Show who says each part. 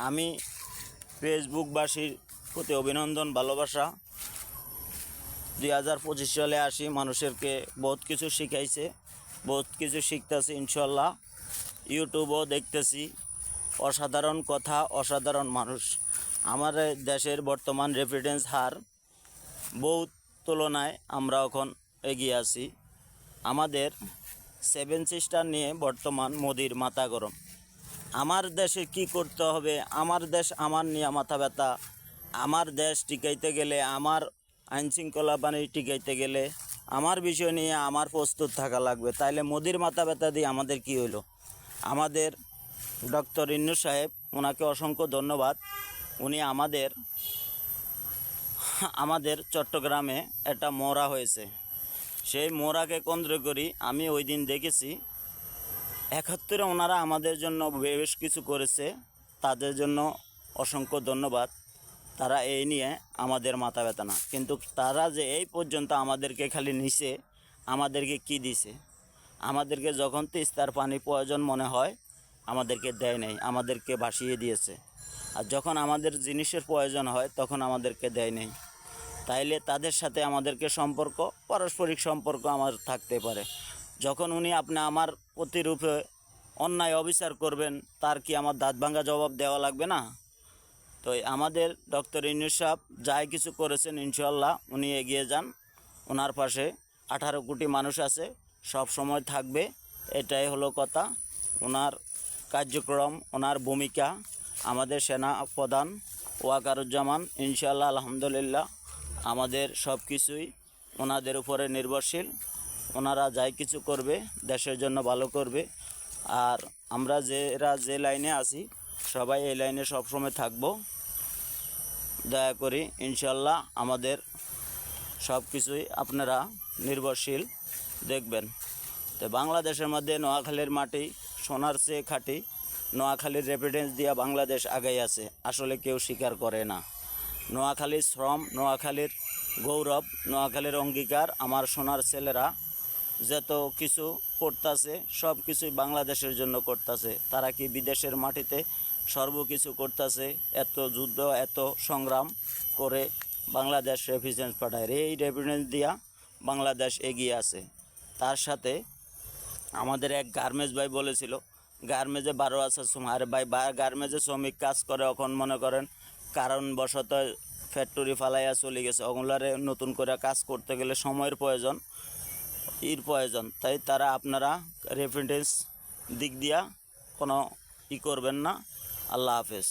Speaker 1: আমি ফেসবুকবাসীর প্রতি অভিনন্দন ভালোবাসা। 2025 সালে আসি, মানুষেরকে বহুত কিছু শিখাইছে, বহুত কিছু শিখতেছি ইনশাল্লাহ। ইউটিউবও দেখতেছি, অসাধারণ কথা, অসাধারণ মানুষ। আমার দেশের বর্তমান রেফিডেন্স হার বহুত তুলনায় আমরা এখন এগিয়ে আছি। আমাদের 7 সিস্টার নিয়ে বর্তমান মোদির মাথা গরম। আমার দেশে কি করতে হবে, আমার দেশ আমার নিয়ে মাথা ব্যথা। আমার দেশ টিকাইতে গেলে, আমার আইনশৃঙ্খলা বাণী টিকাইতে গেলে আমার বিষয় নিয়ে আমার প্রস্তুত থাকা লাগবে। তাইলে মোদির মাথা ব্যথা দিয়ে আমাদের কি হইল? আমাদের ডক্টর ইন্নুস সাহেব, ওনাকে অসংখ্য ধন্যবাদ। উনি আমাদের চট্টগ্রামে একটা মোরা হয়েছে, সেই মোরাকে কেন্দ্র করি আমি ওই দিন দেখেছি 71 ওনারা আমাদের জন্য বেশ কিছু করেছে, তাদের জন্য অসংখ্য ধন্যবাদ। তারা এই নিয়ে আমাদের মাথা ব্যথা না, কিন্তু তারা যে এই পর্যন্ত আমাদেরকে খালি নিছে, আমাদেরকে কি দিছে? আমাদেরকে যখন তিস্তার পানি প্রয়োজন মনে হয় আমাদেরকে দেয় নাই, আমাদেরকে ভাসিয়ে দিয়েছে। আর যখন আমাদের জিনিসের প্রয়োজন হয় তখন আমাদেরকে দেয় নাই। তাইলে তাদের সাথে আমাদেরকে সম্পর্ক, পারস্পরিক সম্পর্ক আমার থাকতে পারে। যখন উনি আমার প্রতিরূপে অন্যায় অবিচার করবেন, তার কি আমার দাঁত ভাঙা জবাব দেওয়া লাগবে না? তো আমাদের ডক্টর ইন্নুস সাহেব যাই কিছু করেছেন, ইনশাল্লাহ উনি এগিয়ে যান। ওনার পাশে 18 কোটি মানুষ আছে, সব সময় থাকবে, এটাই হলো কথা। ওনার কার্যক্রম, ওনার ভূমিকা, আমাদের সেনা প্রধান ওয়াকারুজ্জামান, ইনশাল্লাহ আলহামদুলিল্লাহ আমাদের সব কিছুই ওনাদের উপরে নির্ভরশীল। ওনারা যাই কিছু করবে দেশের জন্য ভালো করবে। আর আমরা যে লাইনে আছি সবাই এই লাইনে সবসময় থাকবো। দয়া করি ইনশাল্লাহ আমাদের সব কিছুই আপনারা নির্ভরশীল দেখবেন। তো বাংলাদেশের মধ্যে নোয়াখালীর মাটি সোনার চেয়ে খাঁটি। নোয়াখালীর রেফিডেন্স দিয়া বাংলাদেশ আগাই আছে, আসলে কেউ স্বীকার করে না। নোয়াখালীর শ্রম, নোয়াখালীর গৌরব, নোয়াখালীর অঙ্গীকার। আমার সোনার ছেলেরা যত কিছু করতেছে সব কিছুই বাংলাদেশের জন্য করতেছে। তারা কি বিদেশের মাটিতে সর্বকিছু করতেছে? এত যুদ্ধ, এত সংগ্রাম করে বাংলাদেশ রেফিডেন্স পাঠায়। এই রেফিডেন্স দিয়া বাংলাদেশ এগিয়ে আছে। তার সাথে আমাদের এক গার্মেন্টস ভাই বলেছিল গার্মেন্টসে 12 আছে শ্রমিক। আরে ভাই, গার্মেন্টসে শ্রমিক কাজ করে, এখন মনে করেন কারণবশত ফ্যাক্টরি ফালাইয়া চলে গেছে, ওগুলারে নতুন করে কাজ করতে গেলে সময়ের প্রয়োজন, প্রয়োজন। তাই আপনারা রেফিডেন্স দিক দিয়া কোনো করবেন না। আল্লাহ হাফেজ।